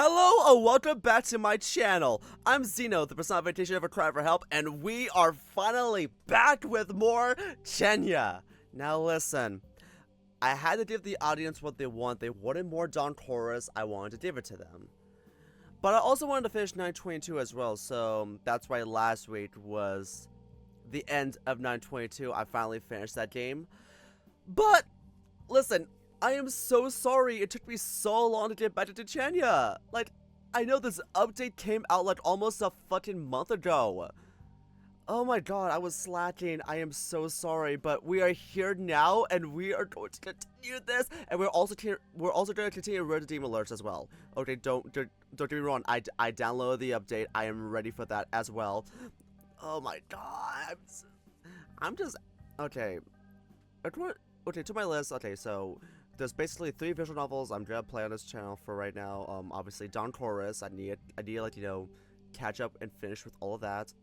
Hello and welcome back to my channel. I'm Xeno, the personification of a cry for help, and we are finally back with more Cienie. Now listen, I had to give the audience what they want. They wanted more Dawn Chorus, I wanted to give it to them. But I also wanted to finish 922 as well, so that's why last week was the end of 922. I finally finished that game. But, listen, I am so sorry it took me so long to get back to Cienie. Like, I know this update came out like almost a fucking month ago. Oh my god, I was slacking. I am so sorry, but we are here now, and we are going to continue this, and we're also going to continue Road to Demon Alerts as well. Okay, don't get me wrong. I downloaded the update. I am ready for that as well. Oh my god, I'm just okay. Okay, to my list. Okay, so there's basically 3 visual novels I'm gonna play on this channel for right now. Obviously Dawn Chorus. I need to, like, you know, catch up and finish with all of that.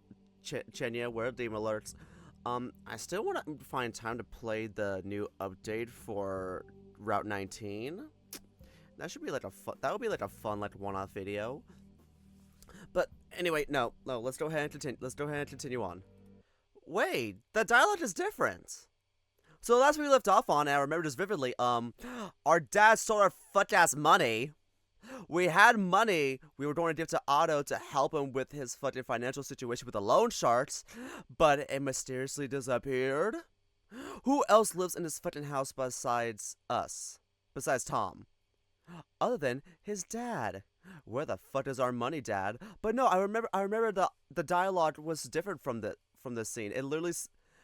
Cienie, where are Demon Alerts? I still want to find time to play the new update for Route 19. That should be like that would be like a fun, like, one-off video. But anyway, no, let's go ahead and continue. Let's go ahead and continue on. Wait, the dialogue is different. So the last we left off on, and I remember this vividly, our dad stole our fuck-ass money. We had money we were going to give to Otto to help him with his fucking financial situation with the loan sharks, but it mysteriously disappeared. Who else lives in this fucking house besides us? Besides Tom? Other than his dad. Where the fuck is our money, Dad? But no, I remember the dialogue was different from the scene. It literally,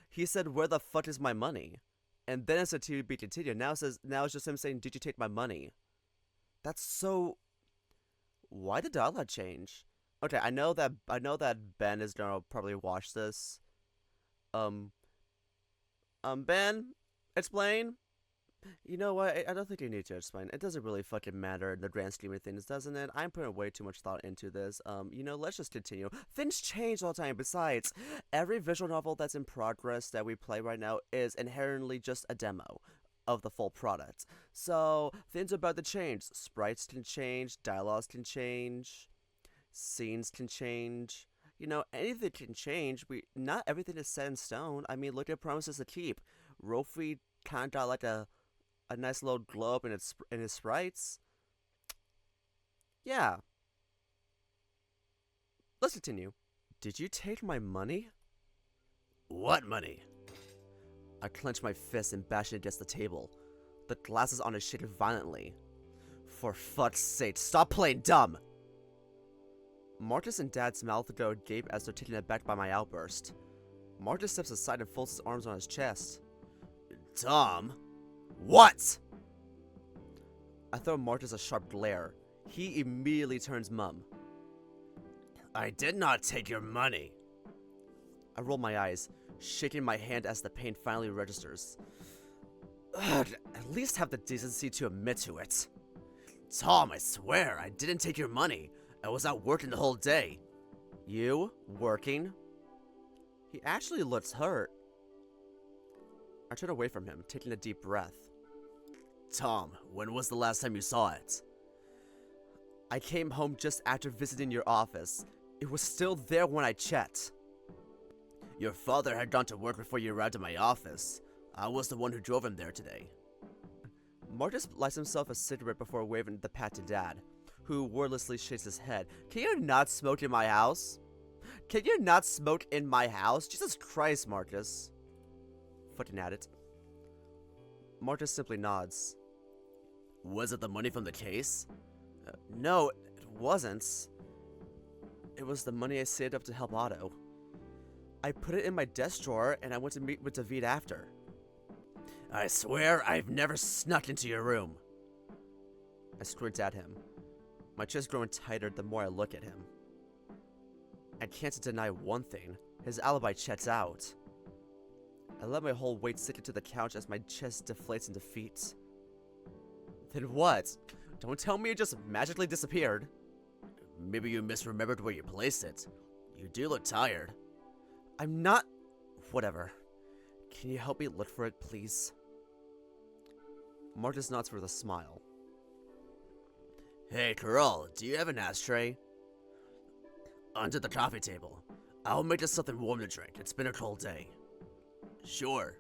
he said, "Where the fuck is my money?" And then it said to be continued. Now it's just him saying, "Did you take my money?" That's so. Why did dialogue change? Okay, I know that Ben is gonna probably watch this. Ben, explain. You know what? I don't think you need to explain. It doesn't really fucking matter in the grand scheme of things, doesn't it? I'm putting way too much thought into this. You know, let's just continue. Things change all the time. Besides, every visual novel that's in progress that we play right now is inherently just a demo of the full product. So, things are about to change. Sprites can change, dialogues can change, scenes can change. You know, anything can change. Not everything is set in stone. I mean, look at Promises to Keep. Rofi kind of got like a nice little glow up in his sprites. Yeah. Let's continue. Did you take my money? What money? I clenched my fist and bashed it against the table. The glasses on it shaken violently. For fuck's sake, stop playing dumb! Marcus and Dad's mouth go agape as they're taken aback by my outburst. Marcus steps aside and folds his arms on his chest. Tom? What? I throw Marcus a sharp glare. He immediately turns mum. I did not take your money. I roll my eyes, shaking my hand as the pain finally registers. Ugh, at least have the decency to admit to it. Tom, I swear, I didn't take your money. I was out working the whole day. You? Working? He actually looks hurt. I turn away from him, taking a deep breath. Tom, when was the last time you saw it? I came home just after visiting your office. It was still there when I checked. Your father had gone to work before you arrived at my office. I was the one who drove him there today. Marcus lights himself a cigarette before waving the pat to Dad, who wordlessly shakes his head. Can you not smoke in my house? Can you not smoke in my house? Jesus Christ, Marcus. Fucking at it. Marcus simply nods. Was it the money from the case? No, it wasn't. It was the money I saved up to help Otto. I put it in my desk drawer and I went to meet with David after. I swear I've never snuck into your room. I squint at him. My chest growing tighter the more I look at him. I can't deny one thing. His alibi checks out. I let my whole weight sink into the couch as my chest deflates in defeat. Then what? Don't tell me it just magically disappeared. Maybe you misremembered where you placed it. You do look tired. I'm not... Whatever. Can you help me look for it, please? Marcus nods with a smile. Hey, Carol, do you have an ashtray? Under the coffee table. I'll make us something warm to drink. It's been a cold day. Sure.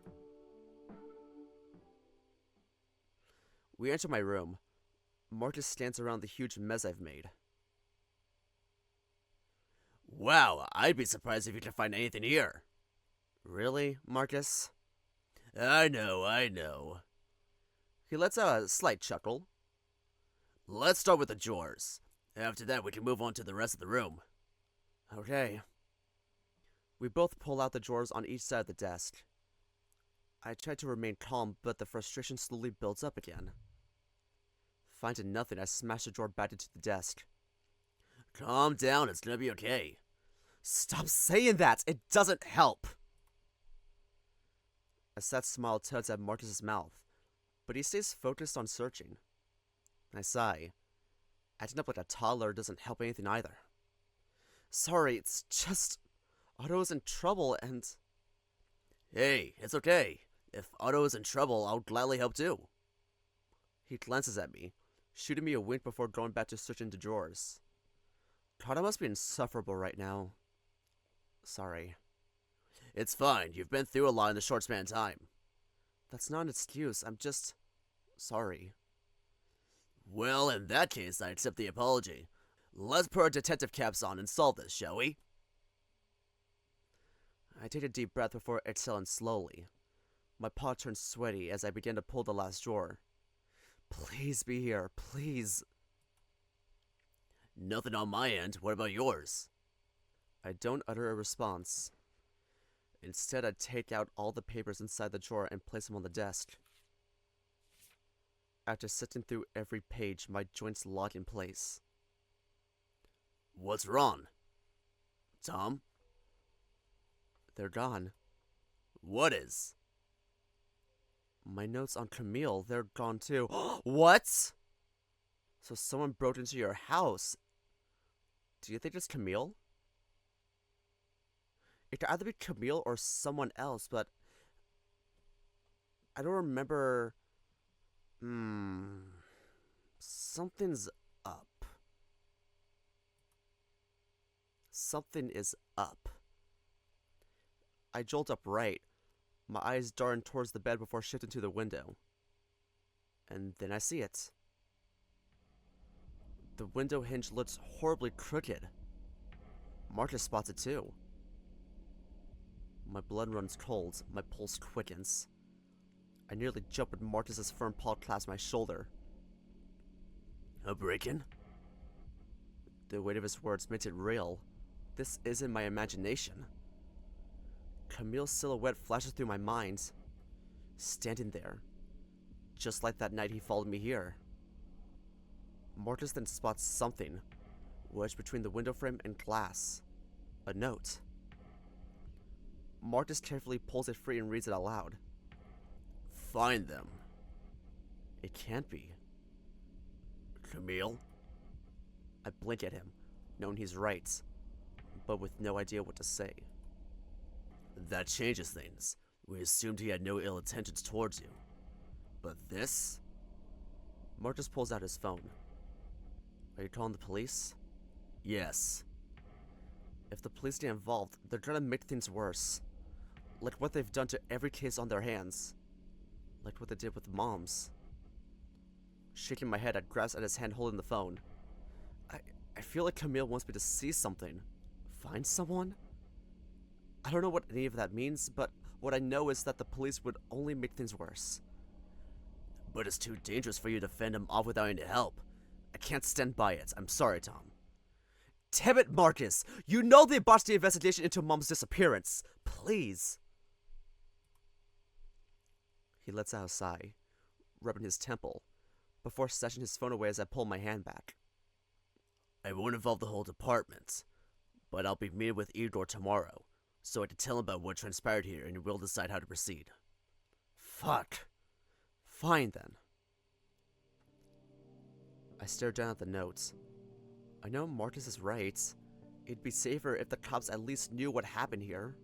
We enter my room. Marcus stands around the huge mess I've made. Wow, I'd be surprised if you could find anything here. Really, Marcus? I know. He lets out a slight chuckle. Let's start with the drawers. After that, we can move on to the rest of the room. Okay. We both pull out the drawers on each side of the desk. I try to remain calm, but the frustration slowly builds up again. Finding nothing, I smash the drawer back into the desk. Calm down, it's gonna be okay. Stop saying that! It doesn't help! A sad smile tugs at Marcus's mouth, but he stays focused on searching. I sigh. Acting up like a toddler doesn't help anything either. Sorry, it's just... Otto is in trouble and... Hey, it's okay. If Otto is in trouble, I'll gladly help too. He glances at me, shooting me a wink before going back to searching the drawers. God, I must be insufferable right now. Sorry. It's fine. You've been through a lot in a short span of time. That's not an excuse. I'm just... sorry. Well, in that case, I accept the apology. Let's put our detective caps on and solve this, shall we? I take a deep breath before exhaling slowly. My paw turns sweaty as I begin to pull the last drawer. Please be here, please. Nothing on my end. What about yours? I don't utter a response. Instead, I take out all the papers inside the drawer and place them on the desk. After sifting through every page, my joints lock in place. What's wrong? Tom? They're gone. What is? My notes on Camille, they're gone too. What? So someone broke into your house. Do you think it's Camille? It could either be Camille or someone else, but... I don't remember... Something's up. Something is up. I jolt upright, my eyes darting towards the bed before shifting to the window. And then I see it. The window hinge looks horribly crooked. Marcus spots it too. My blood runs cold, my pulse quickens. I nearly jump when Marcus's firm paw clasps my shoulder. A break-in? The weight of his words makes it real. This isn't my imagination. Camille's silhouette flashes through my mind. Standing there. Just like that night he followed me here. Marcus then spots something, wedged between the window frame and glass. A note. Marcus carefully pulls it free and reads it aloud. Find them. It can't be. Camille? I blink at him, knowing he's right, but with no idea what to say. That changes things. We assumed he had no ill intentions towards you. But this? Marcus pulls out his phone. Are you calling the police? Yes. If the police get involved, they're gonna make things worse. Like what they've done to every case on their hands. Like what they did with Mom's. Shaking my head, I grasp at his hand holding the phone. I feel like Camille wants me to see something. Find someone? I don't know what any of that means, but what I know is that the police would only make things worse. But it's too dangerous for you to fend him off without any help. I can't stand by it. I'm sorry, Tom. Damn it, Marcus! You know they botched the investigation into Mom's disappearance. Please. He lets out a sigh, rubbing his temple, before stashing his phone away as I pull my hand back. I won't involve the whole department, but I'll be meeting with Igor tomorrow, so I can tell him about what transpired here and we'll decide how to proceed. Fuck. Fine then. I stare down at the notes. I know Marcus is right. It'd be safer if the cops at least knew what happened here.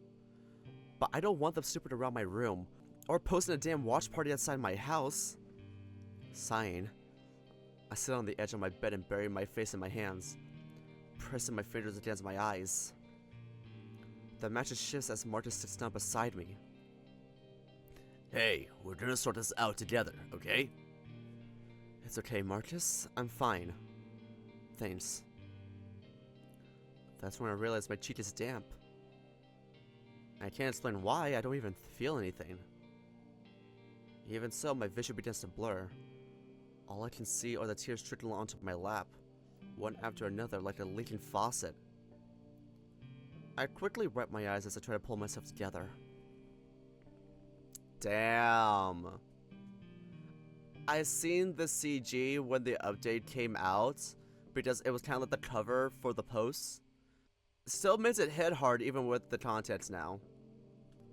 But I don't want them snooping around my room, or posting a damn watch party outside my house. Sighing, I sit on the edge of my bed and bury my face in my hands, pressing my fingers against my eyes. The mattress shifts as Marcus sits down beside me. Hey, we're gonna sort this out together, okay? It's okay, Marcus. I'm fine. Thanks. That's when I realize my cheek is damp. I can't explain why, I don't even feel anything. Even so, my vision begins to blur. All I can see are the tears trickling onto my lap, one after another like a leaking faucet. I quickly wipe my eyes as I try to pull myself together. Damn. I seen the CG when the update came out, because it was kind of like the cover for the posts. Still makes it hit hard even with the context now.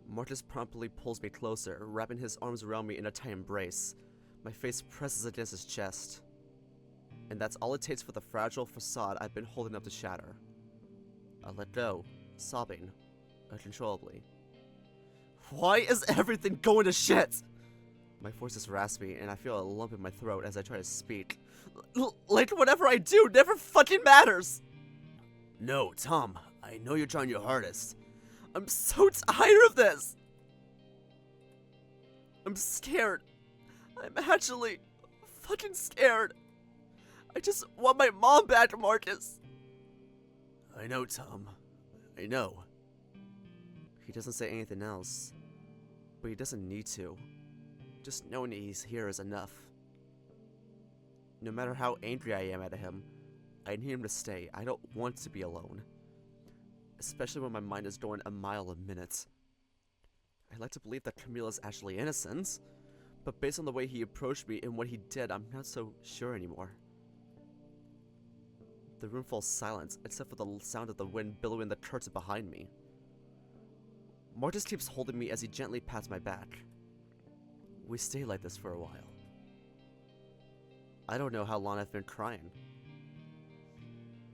Marcus promptly pulls me closer, wrapping his arms around me in a tight embrace. My face presses against his chest. And that's all it takes for the fragile facade I've been holding up to shatter. I let go, sobbing, uncontrollably. Why is everything going to shit? My voice is raspy, and I feel a lump in my throat as I try to speak. Like whatever I do never fucking matters! No, Tom, I know you're trying your hardest. I'm so tired of this! I'm scared. I'm actually fucking scared. I just want my mom back, Marcus. I know, Tom. I know. He doesn't say anything else, but he doesn't need to. Just knowing he's here is enough. No matter how angry I am at him, I need him to stay. I don't want to be alone. Especially when my mind is going a mile a minute. I like to believe that Camille is actually innocent, but based on the way he approached me and what he did, I'm not so sure anymore. The room falls silent, except for the sound of the wind billowing the curtain behind me. Marcus keeps holding me as he gently pats my back. We stay like this for a while. I don't know how long I've been crying.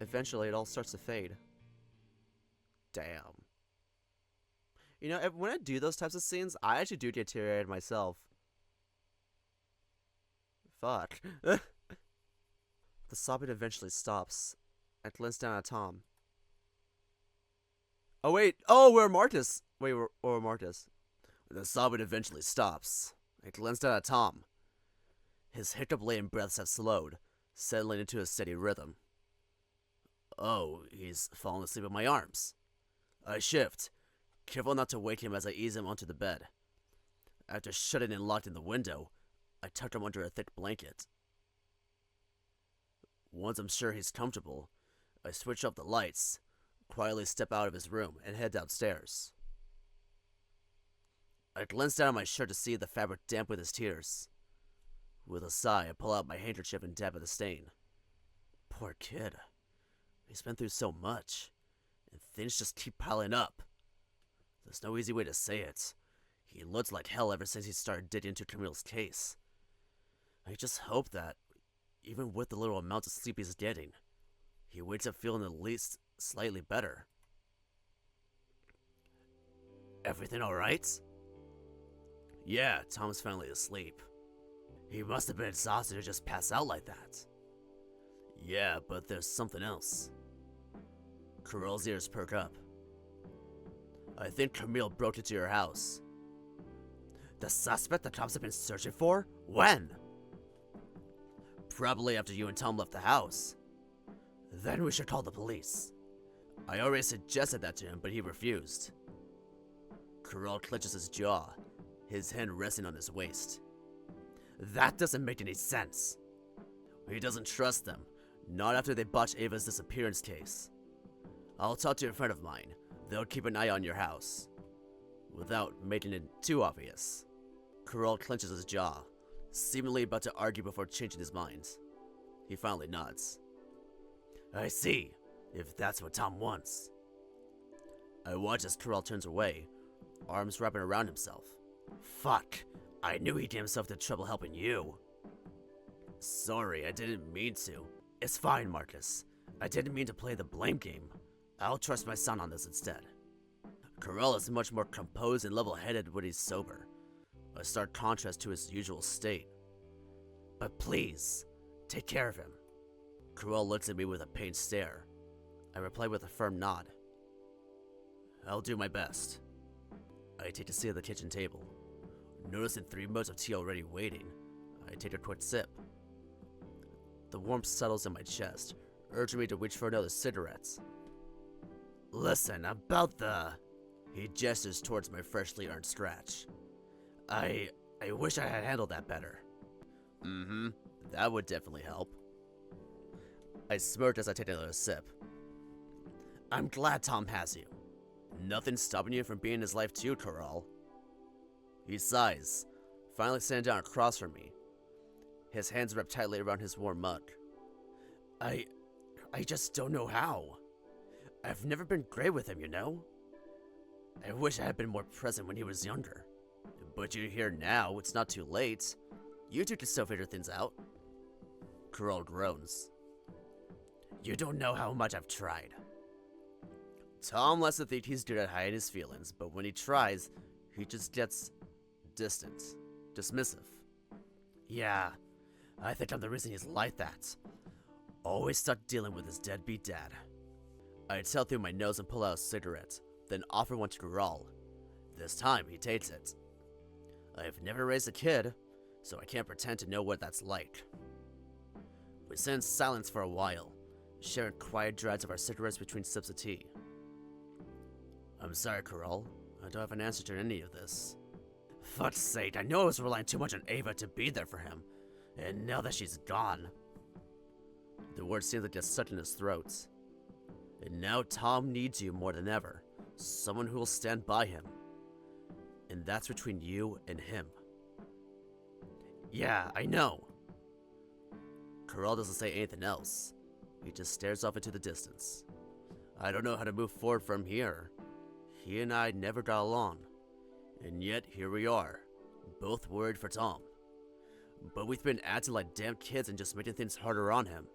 Eventually, it all starts to fade. Damn. You know, when I do those types of scenes, I actually do get teary-eyed myself. Fuck. The sobbing eventually stops. I glance down at Tom. Oh wait, we're Marcus. Wait, we're Marcus. The sobbing eventually stops. I glance down at Tom. His hiccup-laden breaths have slowed, settling into a steady rhythm. Oh, he's fallen asleep in my arms. I shift, careful not to wake him as I ease him onto the bed. After shutting and locking the window, I tuck him under a thick blanket. Once I'm sure he's comfortable, I switch off the lights, quietly step out of his room, and head downstairs. I glance down at my shirt to see the fabric damp with his tears. With a sigh, I pull out my handkerchief and dab at the stain. Poor kid. He's been through so much, and things just keep piling up. There's no easy way to say it. He looked like hell ever since he started digging into Camille's case. I just hope that, even with the little amount of sleep he's getting, he wakes up feeling at least slightly better. Everything alright? Yeah, Tom's finally asleep. He must have been exhausted to just pass out like that. Yeah, but there's something else. Carell's ears perk up. I think Camille broke into your house. The suspect the cops have been searching for? When? Probably after you and Tom left the house. Then we should call the police. I already suggested that to him, but he refused. Carell clenches his jaw, his hand resting on his waist. That doesn't make any sense. He doesn't trust them, not after they botched Ava's disappearance case. I'll talk to a friend of mine. They'll keep an eye on your house. Without making it too obvious. Carell clenches his jaw, seemingly about to argue before changing his mind. He finally nods. I see, if that's what Tom wants. I watch as Carell turns away, arms wrapping around himself. Fuck, I knew he'd get himself into trouble helping you. Sorry, I didn't mean to. It's fine, Marcus. I didn't mean to play the blame game. I'll trust my son on this instead. Carell is much more composed and level-headed when he's sober, a stark contrast to his usual state. But please, Take care of him. Cruel looks at me with a pained stare. I reply with a firm nod. I'll do my best. I take a seat at the kitchen table. Noticing 3 mugs of tea already waiting, I take a quick sip. The warmth settles in my chest, urging me to reach for another cigarette. Listen, about the... He gestures towards my freshly earned scratch. I wish I had handled that better. That would definitely help. I smirk as I take another sip. I'm glad Tom has you. Nothing's stopping you from being in his life too, Coral. He sighs, finally sitting down across from me. His hands wrapped tightly around his warm mug. I just don't know how. I've never been great with him, you know? I wish I had been more present when he was younger. But you're here now, it's not too late. You two can still figure things out. Coral groans. You don't know how much I've tried. Tom likes to think he's good at hiding his feelings, but when he tries, he just gets distant, dismissive. Yeah, I think I'm the reason he's like that. Always stuck dealing with his deadbeat dad. I tell through my nose and pull out a cigarette, then offer one to Coral. This time, he takes it. I've never raised a kid, so I can't pretend to know what that's like. We sit in silence for a while, sharing quiet drags of our cigarettes between sips of tea. I'm sorry, Coral. I don't have an answer to any of this. Fuck's sake, I know I was relying too much on Ava to be there for him, and now that she's gone... The words seem to get stuck in his throat. And now Tom needs you more than ever. Someone who will stand by him. And that's between you and him. Yeah, I know. Coral doesn't say anything else. He just stares off into the distance. I don't know how to move forward from here. He and I never got along. And yet, here we are. Both worried for Tom. But we've been acting like damn kids and just making things harder on him.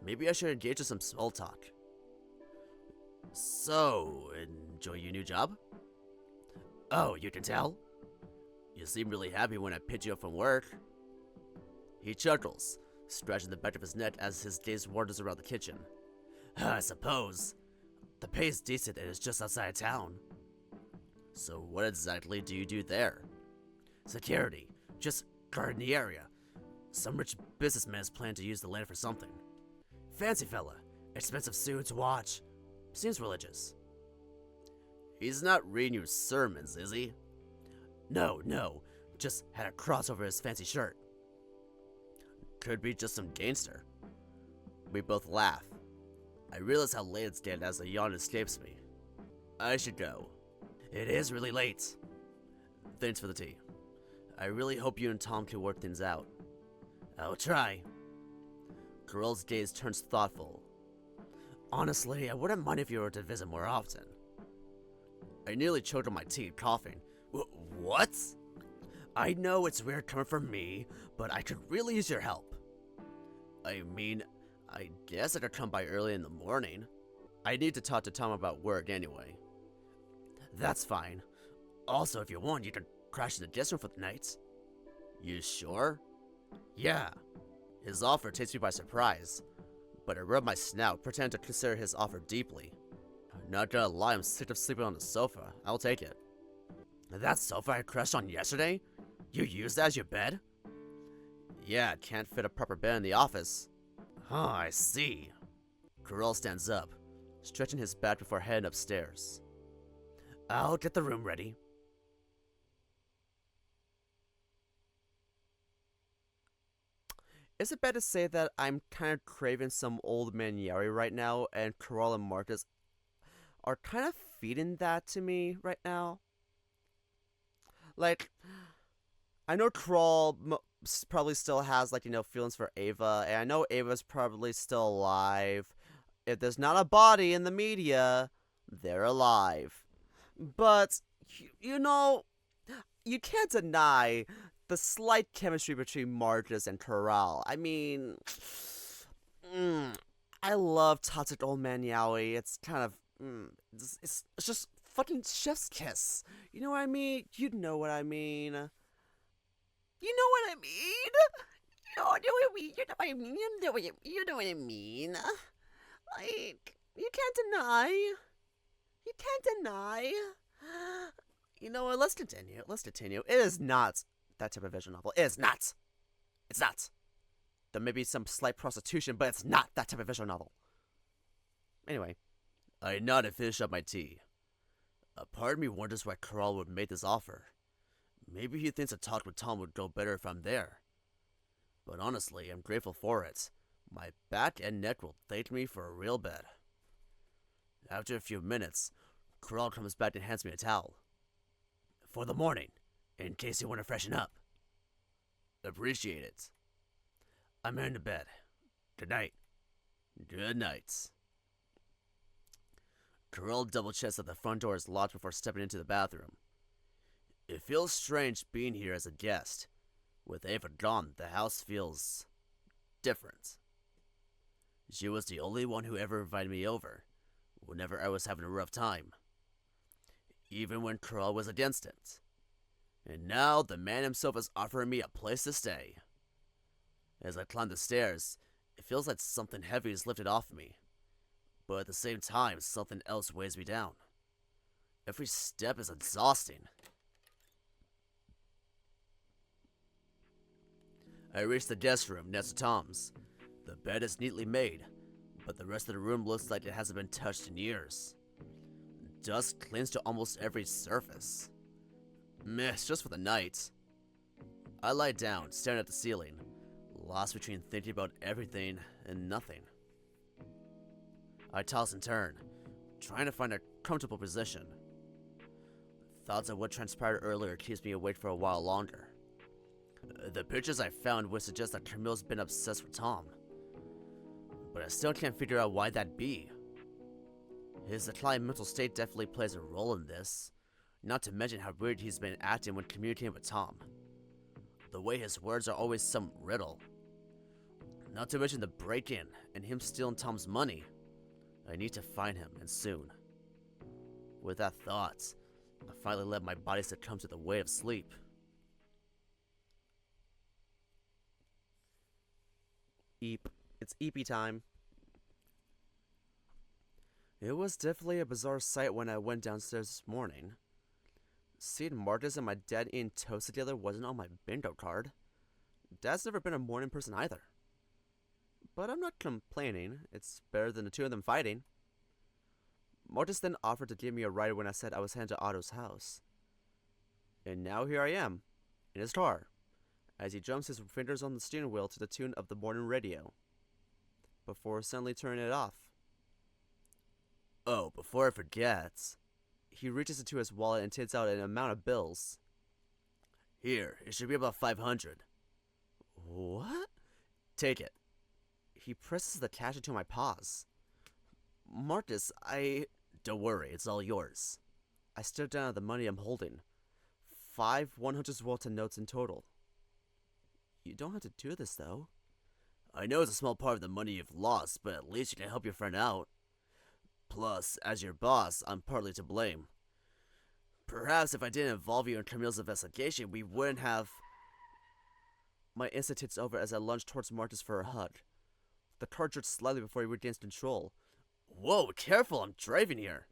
Maybe I should engage in some small talk. So, enjoy your new job? Oh, you can tell? You seem really happy when I picked you up from work. He chuckles, scratching the back of his neck as his gaze wanders around the kitchen. I suppose. The pay's decent and it's just outside town. So what exactly do you do there? Security. Just guarding the area. Some rich businessman is planning to use the land for something. Fancy fella. Expensive suits, watch. Seems religious. He's not reading you sermons, is he? No. Just had a cross over his fancy shirt. Could be just some gangster. We both laugh. I realize how late it's getting as a yawn escapes me. I should go. It is really late. Thanks for the tea. I really hope you and Tom can work things out. I'll try. Coral's gaze turns thoughtful. Honestly, I wouldn't mind if you were to visit more often. I nearly choked on my tea, coughing. What? I know it's weird coming from me, but I could really use your help. I mean, I guess I could come by early in the morning. I need to talk to Tom about work anyway. That's fine. Also, if you want, you can crash in the guest room for the night. You sure? Yeah. His offer takes me by surprise, but I rub my snout, pretend to consider his offer deeply. Not gonna lie, I'm sick of sleeping on the sofa. I'll take it. That sofa I crashed on yesterday? You used that as your bed? Yeah, can't fit a proper bed in the office. Huh, I see. Coral stands up, stretching his back before heading upstairs. I'll get the room ready. Is it bad to say that I'm kind of craving some old man Yari right now, and Coral and Marcus are kind of feeding that to me right now? Like, I know Coral probably still has, like, feelings for Ava, and I know Ava's probably still alive. If there's not a body in the media, they're alive. But, you can't deny the slight chemistry between Marcus and Coral. I mean, I love toxic old man Yaoi. It's kind of, it's just fucking chef's kiss. You know what I mean? You know what I mean. You know what I mean? You know what I mean? You know what I mean? You know what I mean? Like, you can't deny. You can't deny. You know what? Let's continue. Let's continue. It is not that type of visual novel. It is not. It's not. There may be some slight prostitution, but it's not that type of visual novel. Anyway. I nod and finish up my tea. A part of me wonders why Carl would make this offer. Maybe he thinks a talk with Tom would go better if I'm there. But honestly, I'm grateful for it. My back and neck will thank me for a real bed. After a few minutes, Carl comes back and hands me a towel. For the morning, in case you want to freshen up. Appreciate it. I'm heading to bed. Good night. Good night. Carl double checks that the front door is locked before stepping into the bathroom. It feels strange being here as a guest. With Ava gone, the house feels different. She was the only one who ever invited me over, whenever I was having a rough time. Even when Carl was against it. And now the man himself is offering me a place to stay. As I climb the stairs, it feels like something heavy is lifted off me. But at the same time, something else weighs me down. Every step is exhausting. I reach the guest room next to Tom's. The bed is neatly made, but the rest of the room looks like it hasn't been touched in years. Dust clings to almost every surface. Meh, it's just for the night. I lie down, staring at the ceiling, lost between thinking about everything and nothing. I toss and turn, trying to find a comfortable position. Thoughts of what transpired earlier keeps me awake for a while longer. The pictures I found would suggest that Camille's been obsessed with Tom. But I still can't figure out why that'd be. His declined mental state definitely plays a role in this, not to mention how weird he's been acting when communicating with Tom. The way his words are always some riddle. Not to mention the break-in and him stealing Tom's money. I need to find him, and soon. With that thought, I finally let my body succumb to the weight of sleep. Eep. It's eepy time. It was definitely a bizarre sight when I went downstairs this morning. Seeing Marcus and my dad eating toast together wasn't on my bingo card. Dad's never been a morning person either. But I'm not complaining. It's better than the two of them fighting. Marcus then offered to give me a ride when I said I was heading to Otto's house. And now here I am, in his car, as he drums his fingers on the steering wheel to the tune of the morning radio, before suddenly turning it off. Oh, before I forget, he reaches into his wallet and takes out an amount of bills. Here, it should be about 500. What? Take it. He presses the cash into my paws. Marcus, Don't worry, it's all yours. I stare down at the money I'm holding. 5 100 Walton notes in total. You don't have to do this, though. I know it's a small part of the money you've lost, but at least you can help your friend out. Plus, as your boss, I'm partly to blame. Perhaps if I didn't involve you in Camille's investigation, we wouldn't have... My instant hits over as I lunge towards Marcus for a hug. The car jerks slightly before he regains control. Whoa, careful, I'm driving here.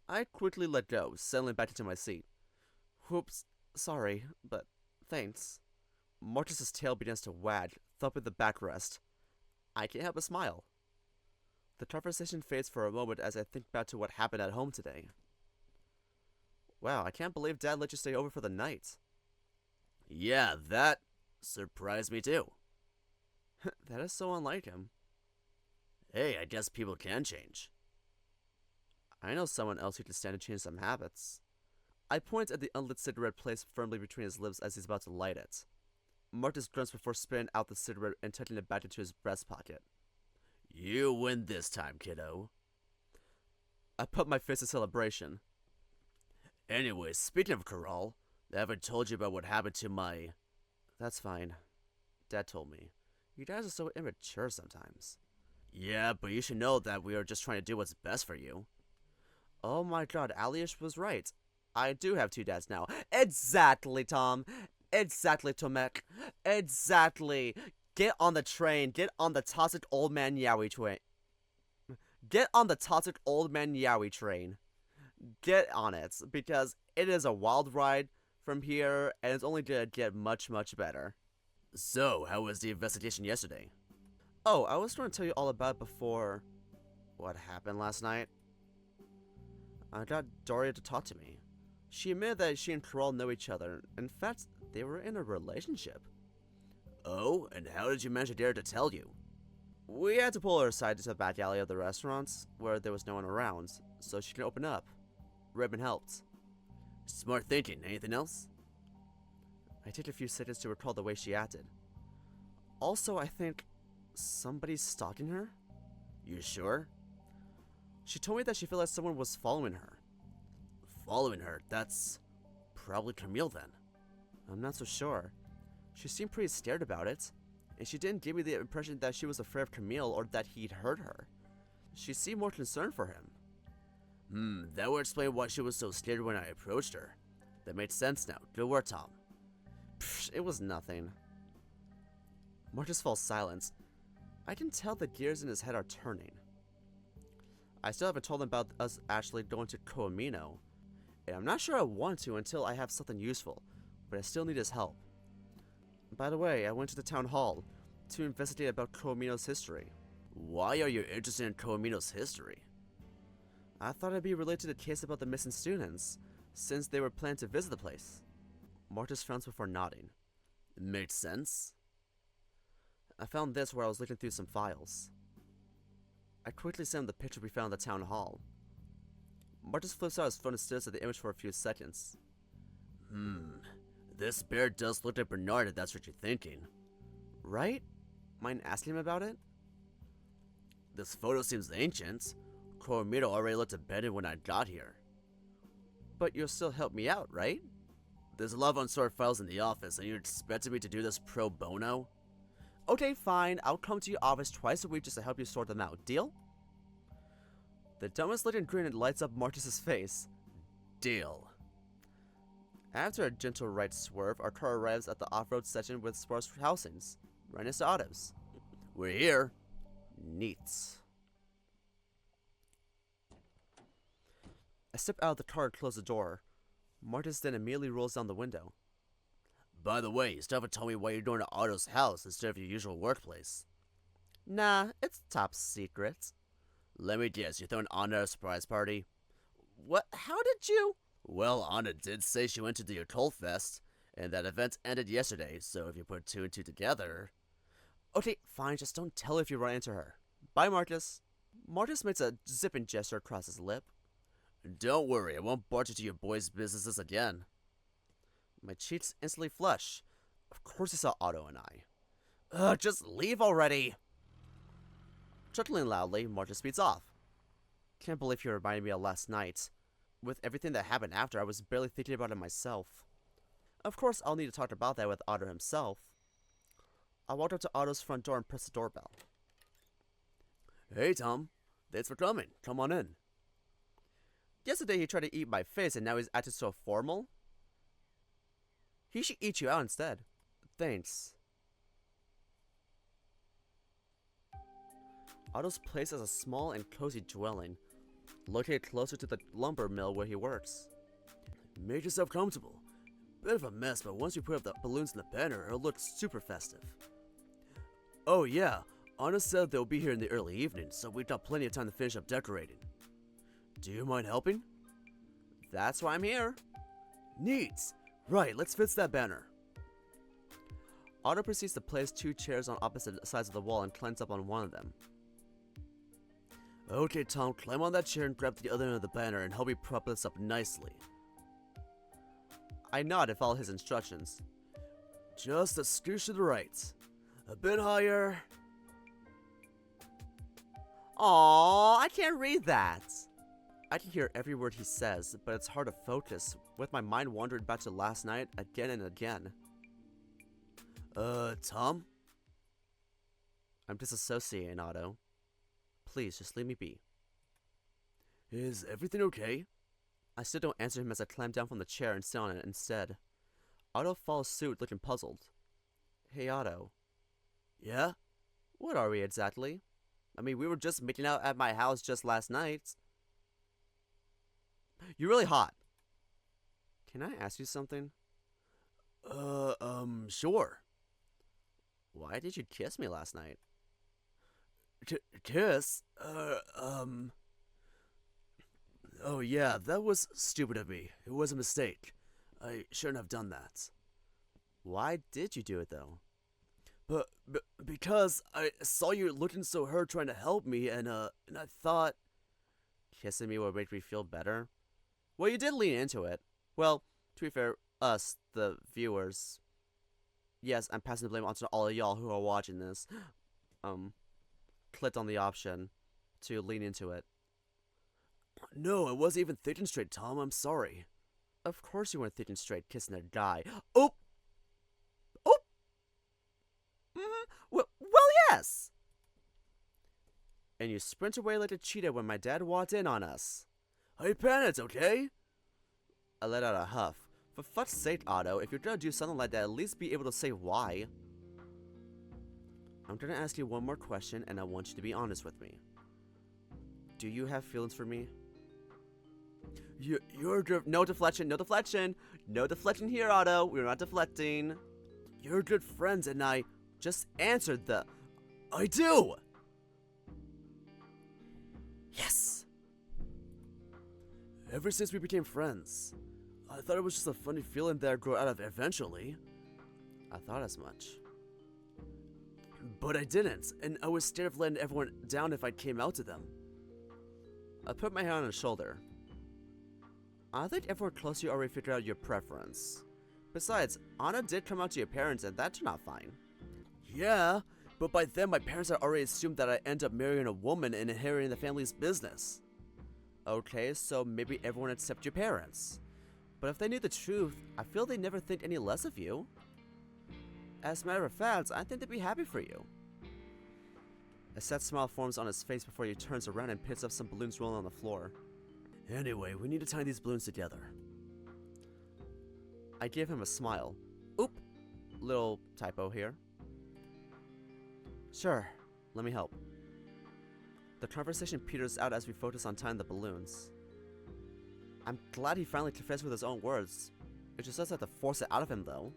I quickly let go, settling back into my seat. Whoops, sorry, but thanks. Marcus's tail begins to wag, thumping the backrest. I can't help but smile. The conversation fades for a moment as I think back to what happened at home today. Wow, I can't believe Dad let you stay over for the night. Yeah, that surprised me too. That is so unlike him. Hey, I guess people can change. I know someone else who can stand to change some habits. I point at the unlit cigarette placed firmly between his lips as he's about to light it. Marcus grunts before spitting out the cigarette and tucking it back into his breast pocket. You win this time, kiddo. I put my fist in celebration. Anyway, speaking of Corral, I haven't told you about what happened to my... That's fine. Dad told me. You guys are so immature sometimes. Yeah, but you should know that we are just trying to do what's best for you. Oh my god, Aliish was right. I do have 2 dads now. Exactly, Tom. Exactly, Tomek. Exactly. Get on the train. Get on the toxic old man Yowie train. Get on the toxic old man Yowie train. Get on it, because it is a wild ride from here, and it's only gonna get much, much better. So, how was the investigation yesterday? Oh, I was trying to tell you all about it before what happened last night. I got Daria to talk to me. She admitted that she and Carol know each other. In fact, they were in a relationship. Oh, and how did you manage to dare to tell you? We had to pull her aside to the back alley of the restaurants, where there was no one around, so she could open up. Ribbon helped. Smart thinking. Anything else? I took a few seconds to recall the way she acted. Also, I think somebody's stalking her? You sure? She told me that she felt like someone was following her. Following her? That's probably Camille then. I'm not so sure. She seemed pretty scared about it, and she didn't give me the impression that she was afraid of Camille or that he'd hurt her. She seemed more concerned for him. That would explain why she was so scared when I approached her. That made sense now. Good work, Tom. Psh, it was nothing. Marcus fell silent. I can tell the gears in his head are turning. I still haven't told him about us actually going to Koamino, and I'm not sure I want to until I have something useful, but I still need his help. By the way, I went to the town hall to investigate about Koamino's history. Why are you interested in Koamino's history? I thought it'd be related to the case about the missing students, since they were planning to visit the place. Marcus frowns before nodding. Makes sense. I found this where I was looking through some files. I quickly sent him the picture we found at the town hall. Marcus flips out his phone and stares at the image for a few seconds. This bear does look like Bernard if that's what you're thinking. Right? Mind asking him about it? This photo seems ancient. Koamino already looked abandoned when I got here. But you'll still help me out, right? There's a lot of unsorted files in the office, and you expected me to do this pro bono? Okay, fine. I'll come to your office twice a week just to help you sort them out. Deal? The dumbest looking grin lights up Marcus's face. Deal. After a gentle right swerve, our car arrives at the off-road section with sparse housings. Right next to Otto's. We're here. Neat. I step out of the car and close the door. Marcus then immediately rolls down the window. By the way, you still haven't told me why you're going to Otto's house instead of your usual workplace. Nah, it's top secret. Let me guess, you're throwing Anna a surprise party? What? How did you? Well, Anna did say she went to the Occult Fest, and that event ended yesterday, so if you put two and two together... Okay, fine, just don't tell her if you run into her. Bye, Marcus. Marcus makes a zipping gesture across his lip. Don't worry, I won't barge into your boys' businesses again. My cheeks instantly flush. Of course he saw Otto and I. Ugh, just leave already! Chuckling loudly, Marcus speeds off. Can't believe you reminded me of last night. With everything that happened after, I was barely thinking about it myself. Of course, I'll need to talk about that with Otto himself. I walked up to Otto's front door and pressed the doorbell. Hey, Tom. Thanks for coming. Come on in. Yesterday he tried to eat my face and now he's acting so formal. He should eat you out instead. Thanks. Otto's place is a small and cozy dwelling, located closer to the lumber mill where he works. Make yourself comfortable. Bit of a mess, but once you put up the balloons in the banner, it'll look super festive. Oh yeah, Anna said they'll be here in the early evening, so we've got plenty of time to finish up decorating. Do you mind helping? That's why I'm here. Neat. Right, let's fix that banner. Otto proceeds to place 2 chairs on opposite sides of the wall and climbs up on one of them. Okay, Tom, climb on that chair and grab the other end of the banner and help me prop this up nicely. I nod and follow his instructions. Just a scooch to the right. A bit higher. Aww, I can't read that. I can hear every word he says, but it's hard to focus, with my mind wandering back to last night again and again. Tom? I'm disassociating, Otto. Please, just leave me be. Is everything okay? I still don't answer him as I climb down from the chair and sit on it instead. Otto follows suit, looking puzzled. Hey, Otto. Yeah? What are we exactly? I mean, we were just making out at my house just last night. You're really hot. Can I ask you something? Sure. Why did you kiss me last night? Kiss? Oh yeah, that was stupid of me. It was a mistake. I shouldn't have done that. Why did you do it, though? Because I saw you looking so hurt trying to help me, and I thought... Kissing me would make me feel better? Well, you did lean into it. Well, to be fair, us, the viewers. Yes, I'm passing the blame onto all of y'all who are watching this. Clicked on the option to lean into it. No, I wasn't even thinking straight, Tom. I'm sorry. Of course you weren't thinking straight, kissing a guy. Oh! Oh! Well, yes! And you sprint away like a cheetah when my dad walked in on us. I panicked, okay? I let out a huff. For fuck's sake, Otto, if you're gonna do something like that, at least be able to say why. I'm gonna ask you one more question, and I want you to be honest with me. Do you have feelings for me? No deflection, no deflection! No deflection here, Otto! We're not deflecting. You're good friends, and I just answered the... I do! Yes! Ever since we became friends, I thought it was just a funny feeling that I'd grow out of eventually. I thought as much. But I didn't, and I was scared of letting everyone down if I came out to them. I put my hand on his shoulder. I think everyone close to you already figured out your preference. Besides, Anna did come out to your parents, and that turned out fine. Yeah, but by then my parents had already assumed that I'd end up marrying a woman and inheriting the family's business. Okay, so maybe everyone except your parents. But if they knew the truth, I feel they'd never think any less of you. As a matter of fact, I think they'd be happy for you. A sad smile forms on his face before he turns around and picks up some balloons rolling on the floor. Anyway, we need to tie these balloons together. I give him a smile. Oop! Little typo here. Sure, let me help. The conversation peters out as we focus on tying the balloons. I'm glad he finally confessed with his own words. It just does have to force it out of him, though.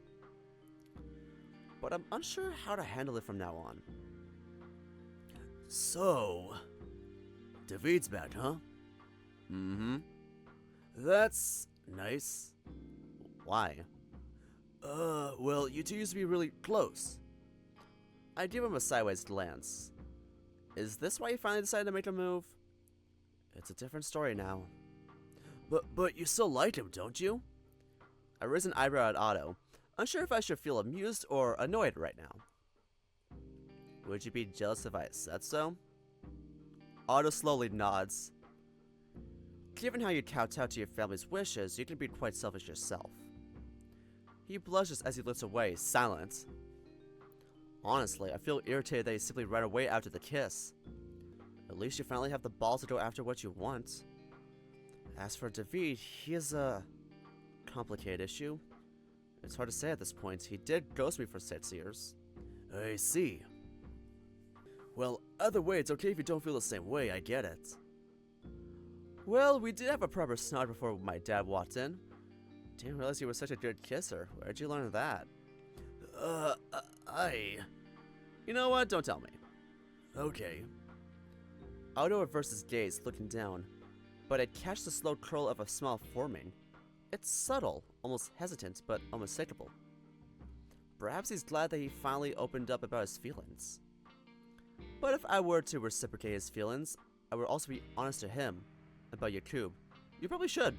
But I'm unsure how to handle it from now on. So, David's back, huh? Mm-hmm. That's nice. Why? Well, you two used to be really close. I give him a sideways glance. Is this why you finally decided to make a move? It's a different story now. But you still like him, don't you? I raise an eyebrow at Otto, unsure if I should feel amused or annoyed right now. Would you be jealous if I said so? Otto slowly nods. Given how you kowtow to your family's wishes, you can be quite selfish yourself. He blushes as he looks away, silent. Honestly, I feel irritated that you simply ran away after the kiss. At least you finally have the balls to go after what you want. As for David, he is a complicated issue. It's hard to say at this point. He did ghost me for 6 years. I see. Well, either way, it's okay if you don't feel the same way, I get it. Well, we did have a proper snod before my dad walked in. Didn't realize you were such a good kisser. Where'd you learn that? You know what? Don't tell me. Okay. Otto reversed his gaze, looking down, but I catch the slow curl of a smile forming. It's subtle, almost hesitant, but unmistakable. Perhaps he's glad that he finally opened up about his feelings. But if I were to reciprocate his feelings, I would also be honest to him about Yakub. You probably should.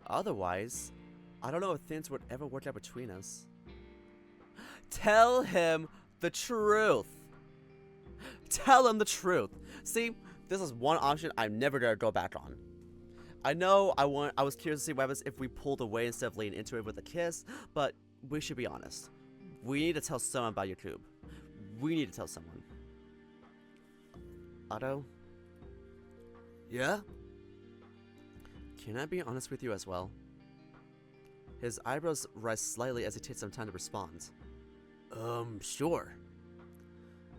Otherwise, I don't know if things would ever work out between us. Tell him the truth. Tell him the truth. See, this is one option I'm never gonna go back on. I know I was curious to see what happens if we pulled away instead of leaning into it with a kiss, but we should be honest. We need to tell someone about Yakub. We need to tell someone. Otto? Yeah? Can I be honest with you as well? His eyebrows rise slightly as he takes some time to respond. Sure.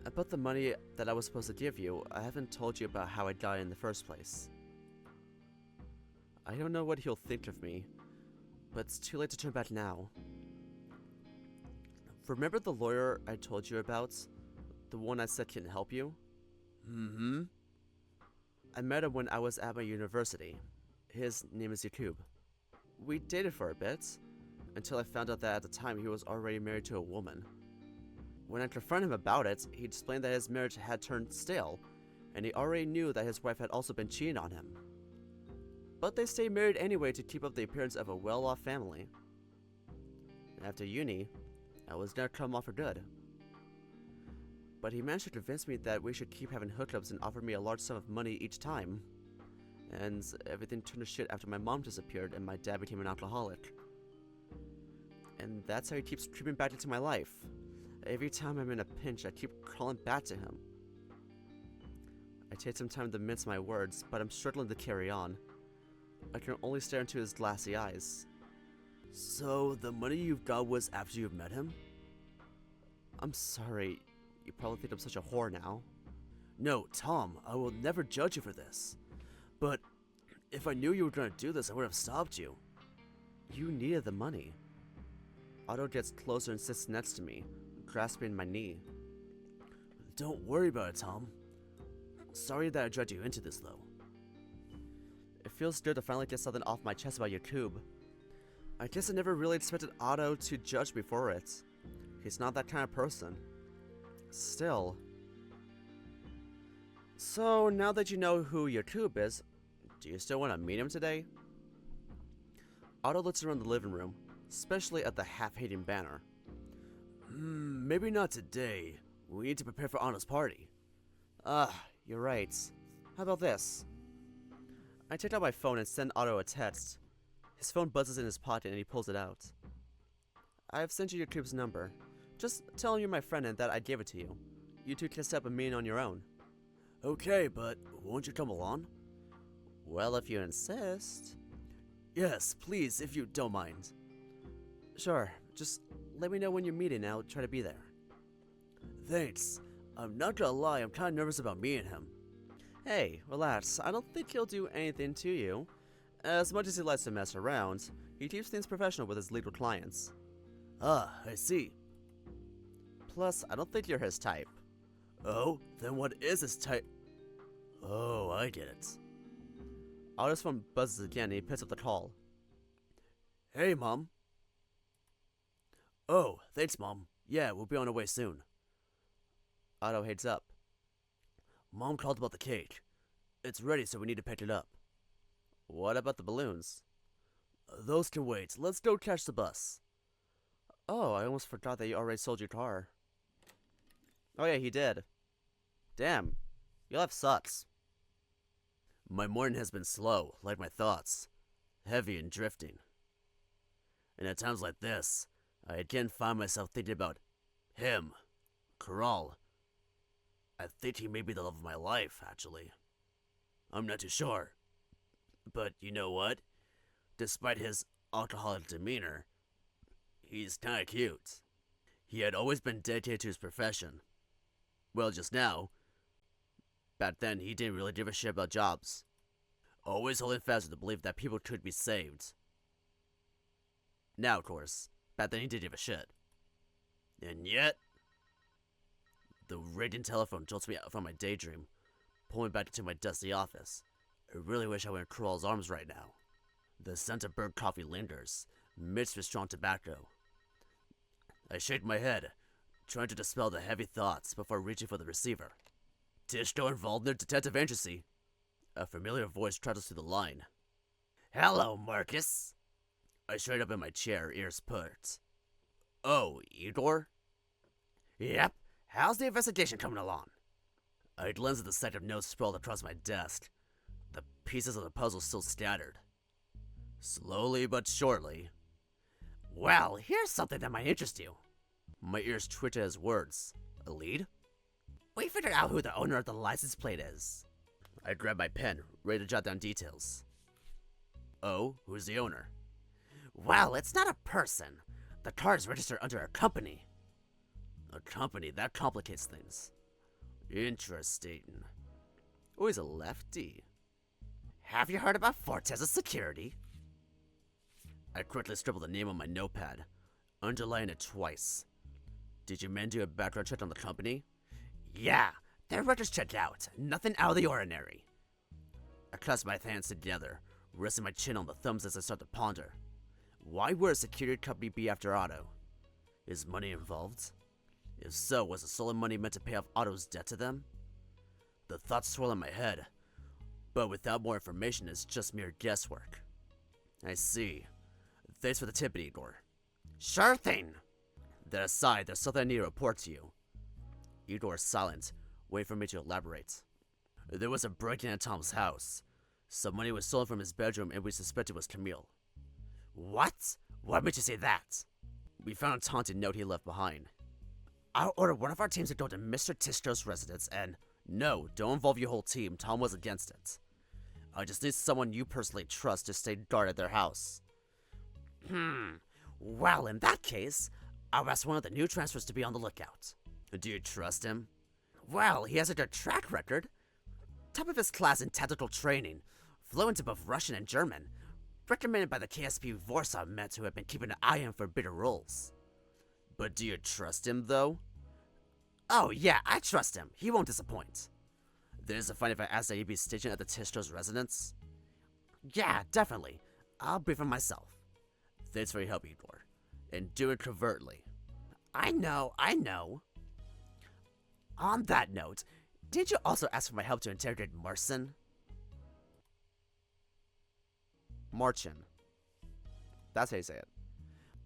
About the money that I was supposed to give you, I haven't told you about how I died in the first place. I don't know what he'll think of me, but it's too late to turn back now. Remember the lawyer I told you about? The one I said can help you? Mm-hmm. I met him when I was at my university. His name is Yakub. We dated for a bit, until I found out that at the time he was already married to a woman. When I confronted him about it, he explained that his marriage had turned stale, and he already knew that his wife had also been cheating on him. But they stayed married anyway to keep up the appearance of a well-off family. After uni, I was gonna cut him off for good. But he managed to convince me that we should keep having hookups and offered me a large sum of money each time. And everything turned to shit after my mom disappeared and my dad became an alcoholic. And that's how he keeps creeping back into my life. Every time I'm in a pinch, I keep crawling back to him. I take some time to mince my words, but I'm struggling to carry on. I can only stare into his glassy eyes. So, the money you've got was after you've met him? I'm sorry. You probably think I'm such a whore now. No, Tom, I will never judge you for this. But if I knew you were going to do this, I would have stopped you. You needed the money. Otto gets closer and sits next to me, grasping my knee. Don't worry about it, Tom. Sorry that I dragged you into this, though. It feels good to finally get something off my chest about Yakub. I guess I never really expected Otto to judge me for it. He's not that kind of person. Still. So, now that you know who Yakub is, do you still want to meet him today? Otto looks around the living room, especially at the half-hating banner. Maybe not today. We need to prepare for Anna's party. You're right. How about this? I take out my phone and send Otto a text. His phone buzzes in his pocket and he pulls it out. I have sent you Yakub's number. Just tell him you're my friend and that I gave it to you. You two can set up a meeting on your own. Okay, but won't you come along? Well, if you insist. Yes, please, if you don't mind. Sure, just let me know when you're meeting and I'll try to be there. Thanks. I'm not gonna lie, I'm kinda nervous about meeting him. Hey, relax. I don't think he'll do anything to you. As much as he likes to mess around, he keeps things professional with his legal clients. Ah, I see. Plus, I don't think you're his type. Oh, then what is his type? Oh, I get it. Otto's phone buzzes again and he picks up the call. Hey, Mom. Oh, thanks, Mom. Yeah, we'll be on our way soon. Otto heads up. Mom called about the cake. It's ready, so we need to pick it up. What about the balloons? Those can wait. Let's go catch the bus. Oh, I almost forgot that you already sold your car. Oh yeah, he did. Damn, your life sucks. My morning has been slow, like my thoughts. Heavy and drifting. And at times like this, I again find myself thinking about him. Corral. I think he may be the love of my life, actually. I'm not too sure. But you know what? Despite his alcoholic demeanor, he's kinda cute. He had always been dedicated to his profession. Well, just now. Back then, he didn't really give a shit about jobs. Always holding fast to the belief that people could be saved. Now, of course, back then he did give a shit. And yet, the ringing telephone jolts me out from my daydream, pulling back into my dusty office. I really wish I were in Kral's arms right now. The scent of burnt coffee lingers, mixed with strong tobacco. I shake my head, trying to dispel the heavy thoughts before reaching for the receiver. Tishko involved in a detective agency. A familiar voice travels through the line. Hello, Marcus. I straight up in my chair, ears perked. Oh, Igor? Yep. How's the investigation coming along? I glanced at the stack of notes sprawled across my desk. The pieces of the puzzle still scattered. Slowly but surely. Well, here's something that might interest you. My ears twitch at his words. A lead? We figured out who the owner of the license plate is. I grabbed my pen, ready to jot down details. Oh, who's the owner? Well, it's not a person. The car is registered under a company. A company? That complicates things. Interesting. Oh, he's a lefty. Have you heard about Fortez's security? I quickly scribbled the name on my notepad, underlining it twice. Did your men do a background check on the company? Yeah, their records checked out. Nothing out of the ordinary. I clasped my hands together, resting my chin on the thumbs as I start to ponder. Why would a security company be after Otto? Is money involved? If so, was the stolen money meant to pay off Otto's debt to them? The thoughts swirl in my head, but without more information, it's just mere guesswork. I see. Thanks for the tip, Igor. Sure thing. That aside, there's something I need to report to you. Igor is silent, waiting for me to elaborate. There was a break-in at Tom's house. Some money was stolen from his bedroom and we suspect it was Camille. What? What made you say that? We found a taunted note he left behind. I'll order one of our teams to go to Mr. Tistro's residence and... No, don't involve your whole team. Tom was against it. I just need someone you personally trust to stay guard at their house. Well, in that case, I'll ask one of the new transfers to be on the lookout. Do you trust him? Well, he has a good track record. Top of his class in tactical training, fluent in both Russian and German, recommended by the KSP Warsaw Mets who have been keeping an eye on for bigger roles. But do you trust him, though? Oh yeah, I trust him. He won't disappoint. Then is it fine if I ask that he be stationed at the Tistro's residence? Yeah, definitely. I'll brief him myself. Thanks for your help, Igor. And do it covertly. I know. On that note, did you also ask for my help to interrogate Marcin? Marcin. That's how you say it.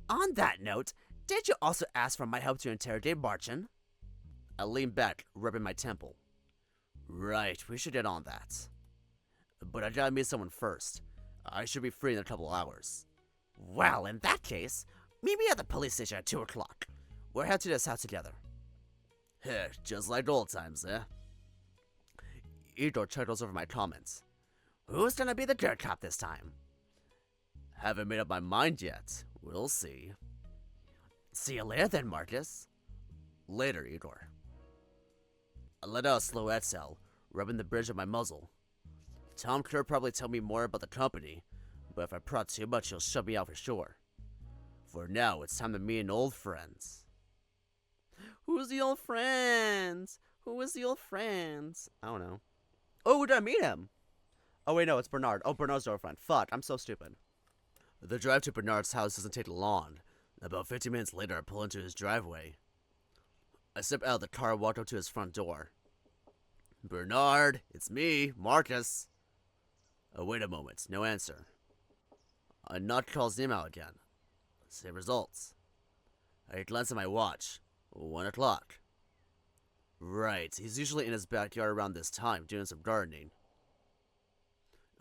On that note, did you also ask for my help to interrogate Marcin? I leaned back, rubbing my temple. Right, we should get on that. But I gotta meet someone first. I should be free in a couple hours. Well, in that case, meet me at the police station at 2 o'clock. We'll head to this house together. Heh, just like old times, eh? Igor chuckles over my comments. Who's gonna be the good cop this time? Haven't made up my mind yet. We'll see. See you later then, Marcus. Later, Igor. I let out a slow exhale, rubbing the bridge of my muzzle. Tom could probably tell me more about the company, but if I prod too much, he'll shut me out for sure. For now, it's time to meet an old friends. Who's the old friends? Who is the old friends? I don't know. Oh, did I meet him? Oh, wait, no, it's Bernard. Oh, Bernard's girlfriend. Fuck, I'm so stupid. The drive to Bernard's house doesn't take long. About 15 minutes later, I pull into his driveway. I step out of the car and walk up to his front door. Bernard, it's me, Marcus. Oh, wait a moment, no answer. I knock Carl's name out again. Same results. I glance at my watch. 1 o'clock. Right, he's usually in his backyard around this time, doing some gardening.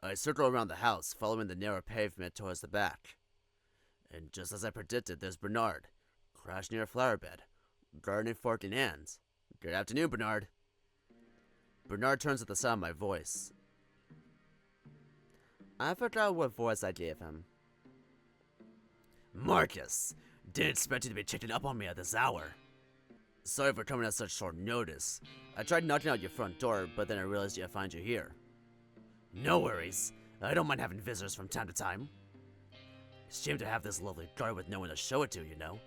I circle around the house, following the narrow pavement towards the back. And just as I predicted, there's Bernard, crouched near a flower bed, gardening fork in hand. Good afternoon, Bernard. Bernard turns at the sound of my voice. I forgot what voice I gave him. Marcus, didn't expect you to be checking up on me at this hour. Sorry for coming at such short notice. I tried knocking out your front door, but then I realized I'd find you here. No worries. I don't mind having visitors from time to time. Shame to have this lovely garden with no one to show it to, you know.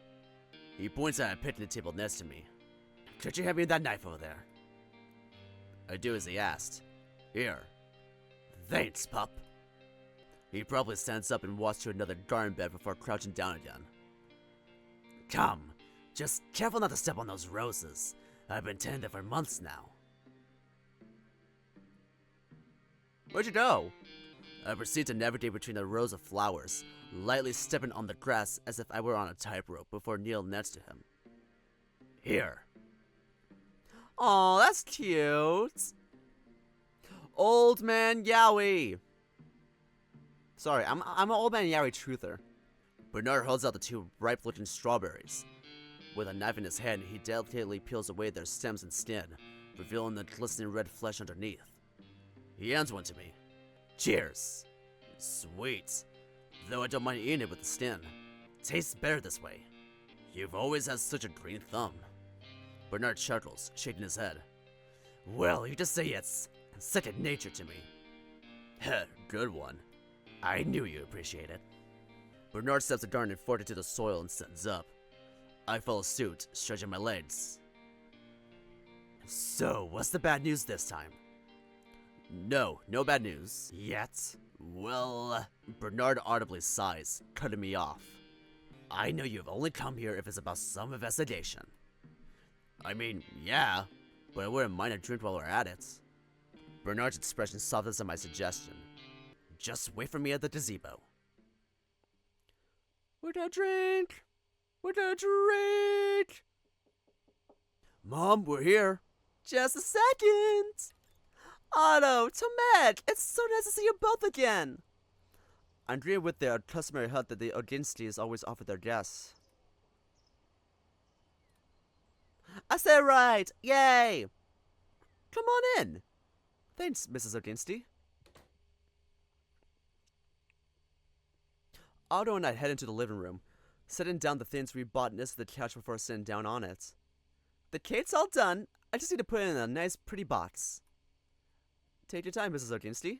He points at a picnic table next to me. Could you hand me that knife over there? I do as he asked. Here. Thanks, pup. He probably stands up and walks to another garden bed before crouching down again. Come, just careful not to step on those roses. I've been tending them for months now. Where'd you go? I proceed to navigate between the rows of flowers, lightly stepping on the grass as if I were on a tightrope before kneeling next to him. Here. Aw, that's cute. Old man Yowie. Sorry, I'm an old man Yowie truther. Bernard holds out the 2 ripe-looking strawberries. With a knife in his hand, he delicately peels away their stems and skin, revealing the glistening red flesh underneath. He hands one to me. Cheers. Sweet. though I don't mind eating it with the skin. Tastes better this way. You've always had such a green thumb. Bernard chuckles, shaking his head. Well, you just say it's second nature to me. Heh, good one. I knew you'd appreciate it. Bernard steps a garden forward into the soil and stands up. I follow suit, stretching my legs. So, what's the bad news this time? No bad news. Yet? Well, Bernard audibly sighs, cutting me off. I know you've only come here if it's about some investigation. I mean, yeah, but I wouldn't mind a drink while we're at it. Bernard's expression softens at my suggestion. Just wait for me at the gazebo. With a drink! With a drink! Mom, we're here. Just a second! Otto, Tomek, it's so nice to see you both again! I'm greeted with the customary hug that the Oginsties always offer their guests. I said right! Yay! Come on in! Thanks, Mrs. Oginsty. Otto and I head into the living room, setting down the things we bought next to the couch before sitting down on it. The cake's all done. I just need to put it in a nice, pretty box. Take your time, Mrs. Oginsty.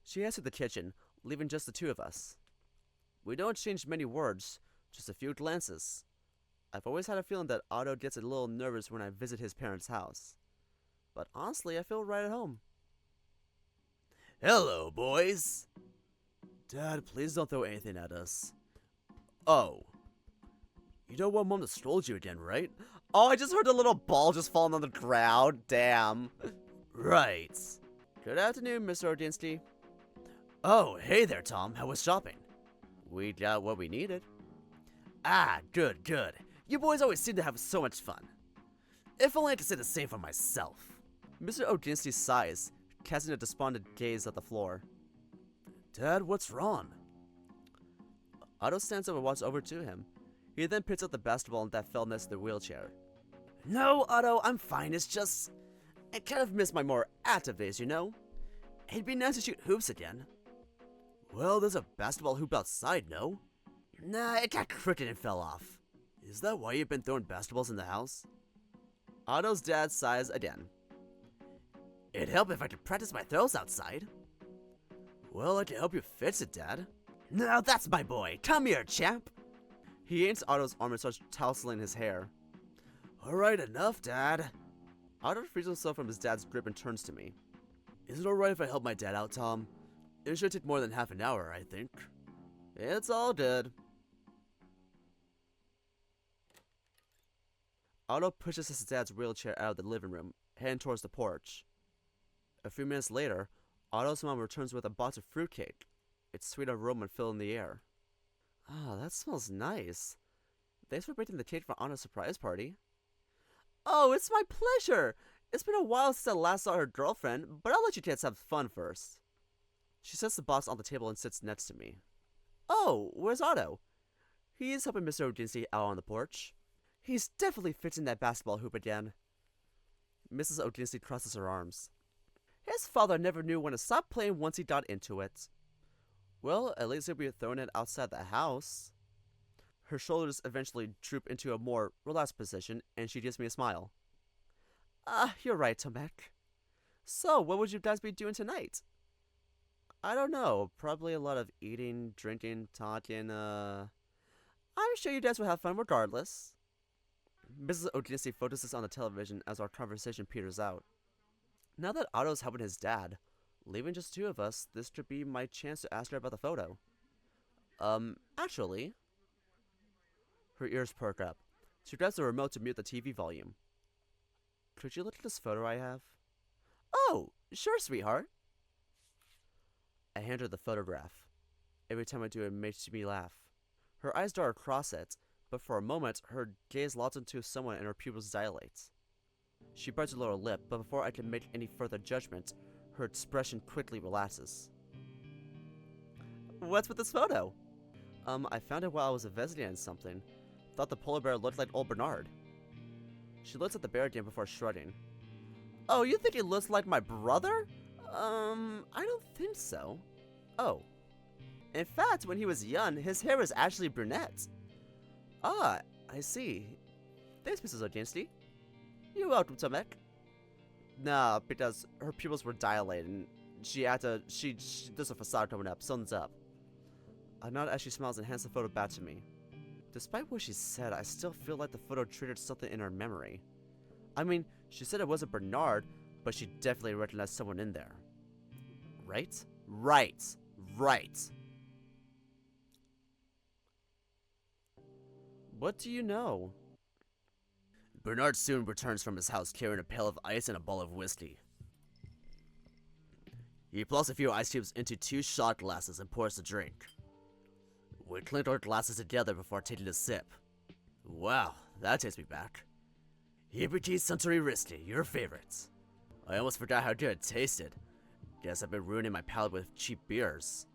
She heads to the kitchen, leaving just the two of us. We don't exchange many words, just a few glances. I've always had a feeling that Otto gets a little nervous when I visit his parents' house. But honestly, I feel right at home. Hello, boys. Dad, please don't throw anything at us. Oh. You don't want Mom to scold you again, right? Oh, I just heard a little ball just falling on the ground. Damn. Right. Good afternoon, Mr. Oginsty. Oh, hey there, Tom. How was shopping? We got what we needed. Ah, good. You boys always seem to have so much fun. If only I could say the same for myself. Mr. Oginsty sighs, casting a despondent gaze at the floor. Dad, what's wrong? Otto stands up and walks over to him. He then picks up the basketball that fell next to the wheelchair. No, Otto, I'm fine. It's just... I kind of miss my more active days, you know? It'd be nice to shoot hoops again. Well, there's a basketball hoop outside, no? Nah, it got crooked and fell off. Is that why you've been throwing basketballs in the house? Otto's dad sighs again. It'd help if I could practice my throws outside. Well, I can help you fix it, Dad. Now that's my boy. Come here, champ. He yanks Otto's arm and starts tousling his hair. Alright, enough, Dad. Otto frees himself from his dad's grip and turns to me. Is it alright if I help my dad out, Tom? It should take more than half an hour, I think. It's all good. Otto pushes his dad's wheelchair out of the living room, heading towards the porch. A few minutes later, Otto's mom returns with a box of fruitcake, its sweet aroma filling the air. Ah, that smells nice. Thanks for baking the cake for Anna's surprise party. Oh, it's my pleasure! It's been a while since I last saw her girlfriend, but I'll let you kids have fun first. She sets the box on the table and sits next to me. Oh, where's Otto? He's helping Mr. Oginsty out on the porch. He's definitely fixing that basketball hoop again. Mrs. Oginsty crosses her arms. His father never knew when to stop playing once he got into it. Well, at least he'll be throwing it outside the house. Her shoulders eventually droop into a more relaxed position, and she gives me a smile. You're right, Tomek. So, what would you guys be doing tonight? I don't know. Probably a lot of eating, drinking, talking, I'm sure you guys will have fun regardless. Mrs. Oginsty focuses on the television as our conversation peters out. Now that Otto's helping his dad, leaving just two of us, this could be my chance to ask her about the photo. Actually... Her ears perk up. She grabs the remote to mute the TV volume. Could you look at this photo I have? Oh, sure, sweetheart. I hand her the photograph. Every time I do, it makes me laugh. Her eyes dart across it, but for a moment, her gaze locks into someone and her pupils dilate. She bites her lower lip, but before I can make any further judgment, her expression quickly relaxes. What's with this photo? I found it while I was investigating something. Thought the polar bear looked like old Bernard. She looks at the bear again before shrugging. Oh, you think he looks like my brother? I don't think so. Oh. In fact, when he was young, his hair was actually brunette. Ah, I see. Thanks, Mrs. Oginski. You're welcome, Tomek. Nah, because her pupils were dilated and she there's a facade coming up, something's up. I nod as she smiles and hands the photo back to me. Despite what she said, I still feel like the photo triggered something in her memory. I mean, she said it wasn't Bernard, but she definitely recognized someone in there. Right? Right. Right. What do you know? Bernard soon returns from his house carrying a pail of ice and a bottle of whiskey. He plops a few ice cubes into 2 shot glasses and pours the drink. We clink our glasses together before taking a sip. Wow, that takes me back. Hibiki Suntory Whiskey, your favorite. I almost forgot how good it tasted. Guess I've been ruining my palate with cheap beers.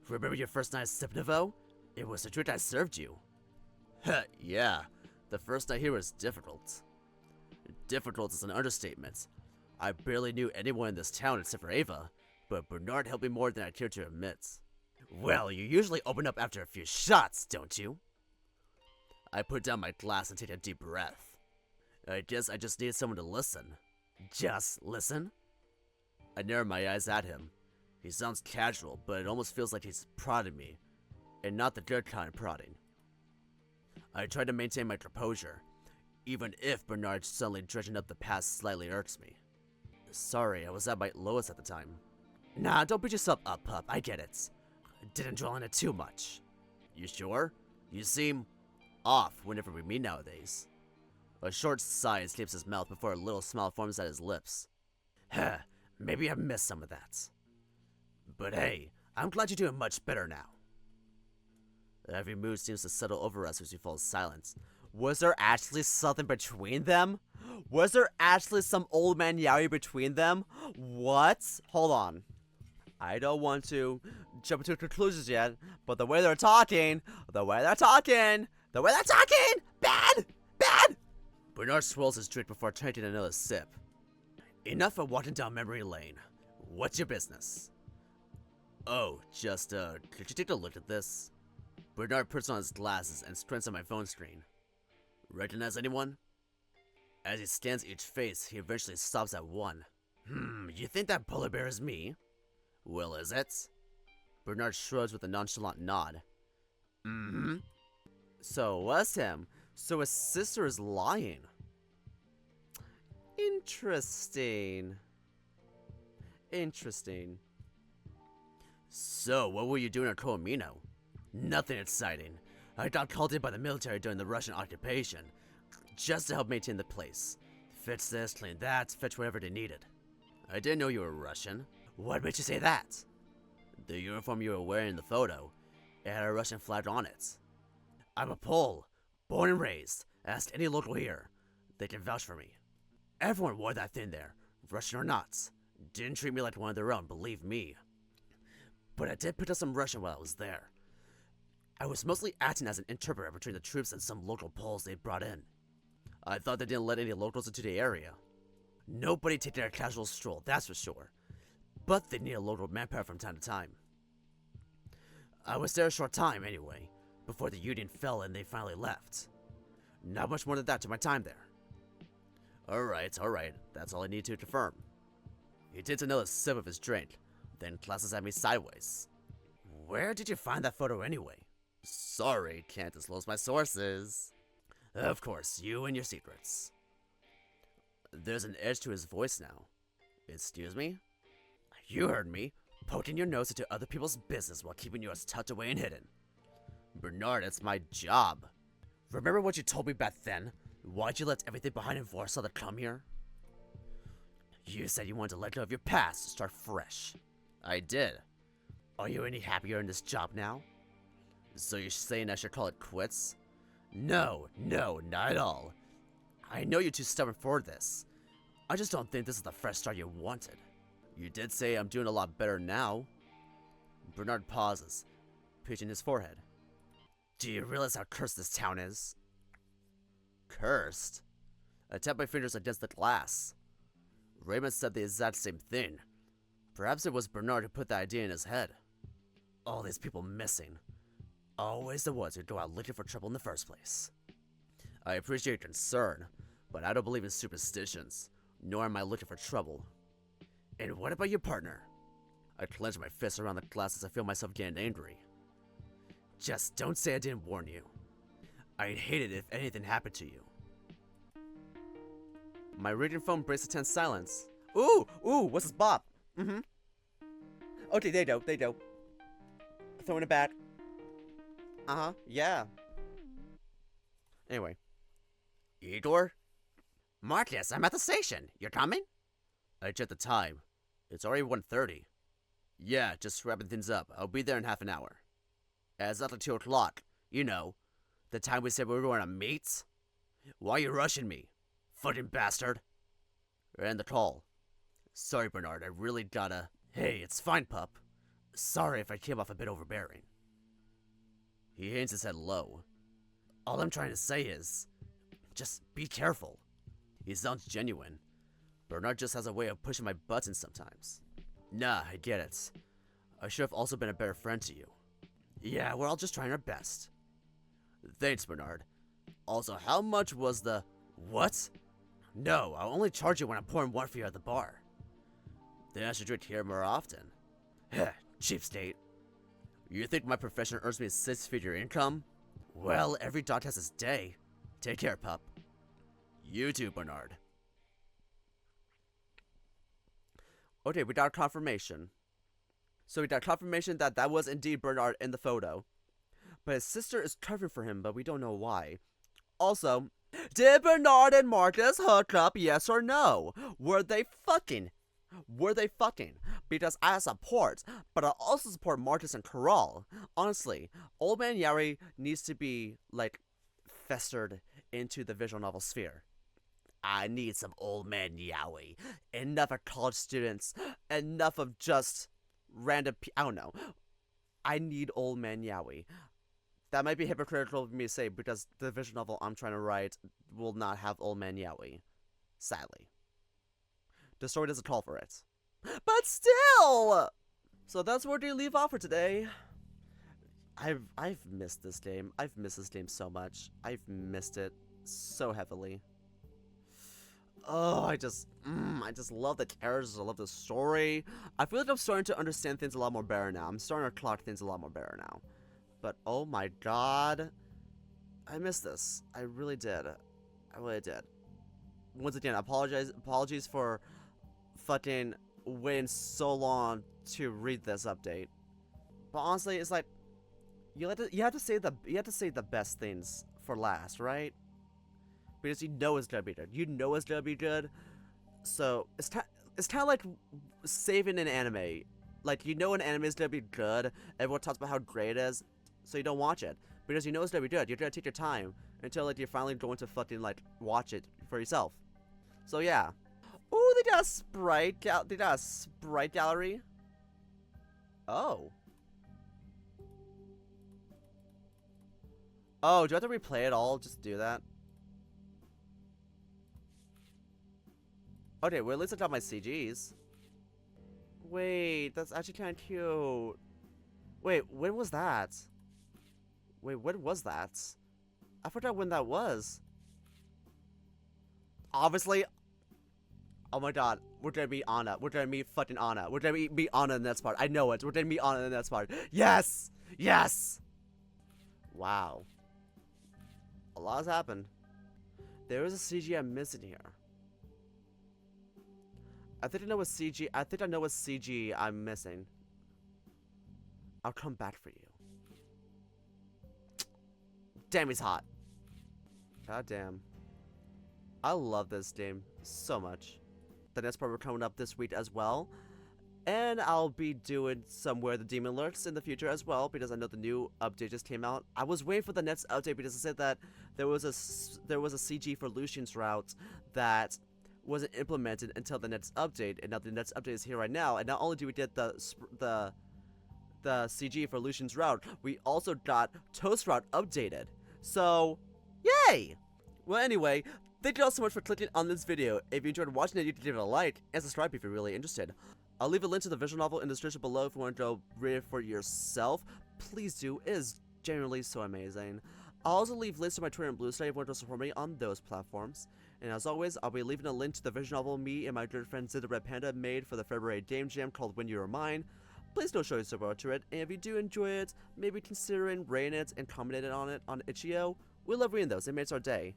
Remember your first night at Sipnivo? It was the drink I served you. Heh, yeah. The first night here was difficult. Difficult is an understatement. I barely knew anyone in this town except for Ava, but Bernard helped me more than I care to admit. Well, you usually open up after a few shots, don't you? I put down my glass and take a deep breath. I guess I just needed someone to listen. Just listen? I narrow my eyes at him. He sounds casual, but it almost feels like he's prodding me, and not the good kind of prodding. I try to maintain my composure, even if Bernard suddenly dredging up the past slightly irks me. Sorry, I was at my lowest at the time. Nah, don't beat yourself up, pup, I get it. Didn't dwell on it too much. You sure? You seem off whenever we meet nowadays. A short sigh escapes his mouth before a little smile forms at his lips. Huh, maybe I missed some of that. But hey, I'm glad you're doing much better now. Every mood seems to settle over us as we fall silent. Was there actually something between them? Was there actually some old man yaoi between them? What? Hold on. I don't want to jump to conclusions yet, but the way they're talking, bad! Bernard swirls his drink before taking another sip. Enough of walking down memory lane. What's your business? Oh, just, could you take a look at this? Bernard puts on his glasses and squints at my phone screen. Recognize anyone? As he scans each face, he eventually stops at one. You think that polar bear is me? Well, is it? Bernard shrugs with a nonchalant nod. Mm-hmm. So it was him. So his sister is lying. Interesting. So, what were you doing at Koomino? Nothing exciting. I got called in by the military during the Russian occupation, just to help maintain the place. Fix this, clean that, fetch whatever they needed. I didn't know you were Russian. What made you say that? The uniform you were wearing in the photo, it had a Russian flag on it. I'm a Pole, born and raised. Ask any local here. They can vouch for me. Everyone wore that thing there, Russian or not. Didn't treat me like one of their own, believe me. But I did pick up some Russian while I was there. I was mostly acting as an interpreter between the troops and some local Poles they brought in. I thought they didn't let any locals into the area. Nobody taking a casual stroll, that's for sure. But they need a local manpower from time to time. I was there a short time anyway, before the Union fell and they finally left. Not much more than that to my time there. Alright, that's all I need to confirm. He takes another sip of his drink, then glances at me sideways. Where did you find that photo anyway? Sorry, can't disclose my sources. Of course, you and your secrets. There's an edge to his voice now. Excuse me? You heard me. Poking your nose into other people's business while keeping yours tucked away and hidden. Bernard, it's my job. Remember what you told me back then? Why'd you let everything behind in Warsaw to come here? You said you wanted to let go of your past to start fresh. I did. Are you any happier in this job now? So you're saying I should call it quits? No, not at all. I know you're too stubborn for this. I just don't think this is the fresh start you wanted. You did say I'm doing a lot better now. Bernard pauses, pinching his forehead. Do you realize how cursed this town is? Cursed? I tap my fingers against the glass. Raymond said the exact same thing. Perhaps it was Bernard who put the idea in his head. all these people missing. Always the ones who go out looking for trouble in the first place. I appreciate your concern, but I don't believe in superstitions, nor am I looking for trouble. And what about your partner? I clench my fists around the glass as I feel myself getting angry. Just don't say I didn't warn you. I'd hate it if anything happened to you. My reading phone breaks a tense silence. Ooh, what's this bop? Okay, they do. Throwing it back. Yeah. Anyway. Igor? Marcus, I'm at the station. You're coming? I checked the time. It's already 1:30. Yeah, just wrapping things up. I'll be there in half an hour. It's after 2 o'clock. You know, the time we said we were going to meet. Why are you rushing me? Fucking bastard. And the call. Sorry, Bernard, I really gotta... Hey, it's fine, pup. Sorry if I came off a bit overbearing. He hangs his head low. All I'm trying to say is... just be careful. He sounds genuine. Bernard just has a way of pushing my buttons sometimes. Nah, I get it. I should have also been a better friend to you. Yeah, we're all just trying our best. Thanks, Bernard. Also, how much was the... What? No, I'll only charge you when I'm pouring one for you at the bar. Then I should drink here more often. Heh, cheap state. You think my profession earns me a 6-figure income? Well, every dog has his day. Take care, pup. You too, Bernard. Okay, we got confirmation. So we got confirmation that that was indeed Bernard in the photo. But his sister is covering for him, but we don't know why. Also, did Bernard and Marcus hook up, yes or no? Were they fucking? Because I support, but I also support Marcus and Corral. Honestly, Old Man Yari needs to be, like, festered into the visual novel sphere. I need some Old Man Yowie. Enough of college students. Enough of just random I don't know. I need Old Man Yowie. That might be hypocritical of me to say because the visual novel I'm trying to write will not have Old Man Yowie. Sadly. The story doesn't call for it. But still! So that's where they leave off for today. I've missed this game. I've missed this game so much. I've missed it so heavily. Oh, I just love the characters. I love the story. I feel like I'm starting to understand things a lot more better now. I'm starting to clock things a lot more better now. But oh my god, I missed this. I really did. I really did. Once again, apologies for fucking waiting so long to read this update. But honestly, it's like you have to say the best things for last, right? Because you know it's gonna be good. You know it's gonna be good. So it's kind of like saving an anime. Like, you know an anime is gonna be good. Everyone talks about how great it is, so you don't watch it because you know it's gonna be good. You're gonna take your time until like you're finally going to fucking like watch it for yourself. So yeah. Ooh, they got a sprite. They got a sprite gallery. Oh. Oh, do I have to replay it all just to do that? Okay, well, at least I got my CGs. Wait, that's actually kind of cute. Wait, when was that? Wait, when was that? I forgot when that was. Obviously. Oh my god, we're gonna meet Anna. We're gonna meet fucking Anna. We're gonna meet Anna in the next part. I know it. We're gonna meet Anna in the next part. Yes! Yes! Wow. A lot has happened. There is a CG I'm missing here. I think I know what CG. I think I know what CG I'm missing. I'll come back for you. Damn, he's hot. God damn. I love this game so much. The next part we're coming up this week as well. And I'll be doing somewhere the demon lurks in the future as well, because I know the new update just came out. I was waiting for the next update because it said that there was a CG for Lucian's route that wasn't implemented until the next update, and now the next update is here right now. And not only do we get the CG for Lucian's route, we also got Toast route updated. So, yay! Well, anyway, thank you all so much for clicking on this video. If you enjoyed watching it, you can give it a like and subscribe if you're really interested. I'll leave a link to the visual novel in the description below if you want to go read it for yourself. Please do. It is genuinely so amazing. I'll also leave links to my Twitter and Blue Sky if you want to support me on those platforms. And as always, I'll be leaving a link to the visual novel me and my good friend Xeno Red Panda made for the February Game Jam called When You Are Mine. Please don't show your support to it, and if you do enjoy it, maybe considering rating it and commenting on it on itchio. We love reading those, it makes our day.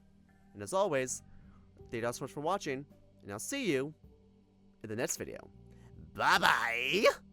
And as always, thank you all so much for watching, and I'll see you in the next video. Bye bye!